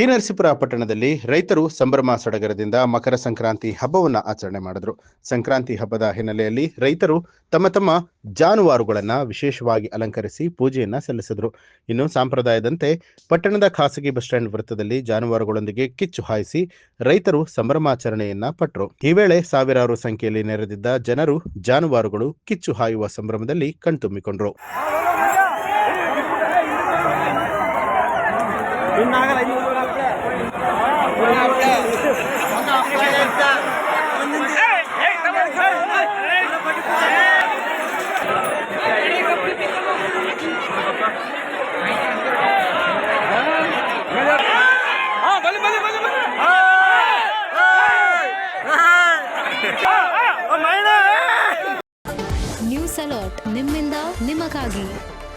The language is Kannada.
ಟಿ.ನರಸೀಪುರ ಪಟ್ಟಣದಲ್ಲಿ ರೈತರು ಸಂಭ್ರಮ ಸಡಗರದಿಂದ ಮಕರ ಸಂಕ್ರಾಂತಿ ಹಬ್ಬವನ್ನು ಆಚರಣೆ ಮಾಡಿದ್ರು. ಸಂಕ್ರಾಂತಿ ಹಬ್ಬದ ಹಿನ್ನೆಲೆಯಲ್ಲಿ ರೈತರು ತಮ್ಮ ಜಾನುವಾರುಗಳನ್ನ ವಿಶೇಷವಾಗಿ ಅಲಂಕರಿಸಿ ಪೂಜೆಯನ್ನ ಸಲ್ಲಿಸಿದ್ರು. ಇನ್ನು ಸಂಪ್ರದಾಯದಂತೆ ಪಟ್ಟಣದ ಖಾಸಗಿ ಬಸ್ ಸ್ಟ್ಯಾಂಡ್ ವೃತ್ತದಲ್ಲಿ ಜಾನುವಾರುಗಳೊಂದಿಗೆ ಕಿಚ್ಚು ಹಾಯಿಸಿ ರೈತರು ಸಂಭ್ರಮಾಚರಣೆಯನ್ನ ಪಟ್ಟರು. ಈ ವೇಳೆ ಸಾವಿರಾರು ಸಂಖ್ಯೆಯಲ್ಲಿ ನೆರೆದಿದ್ದ ಜನರು ಜಾನುವಾರುಗಳು ಕಿಚ್ಚು ಹಾಯುವ ಸಂಭ್ರಮದಲ್ಲಿ ಕಣ್ತುಂಬಿಕೊಂಡ್ರು. ನ್ಯೂಸ್ ಅಲರ್ಟ್ ನಿಮ್ಮಿಂದ ನಿಮಗಾಗಿ.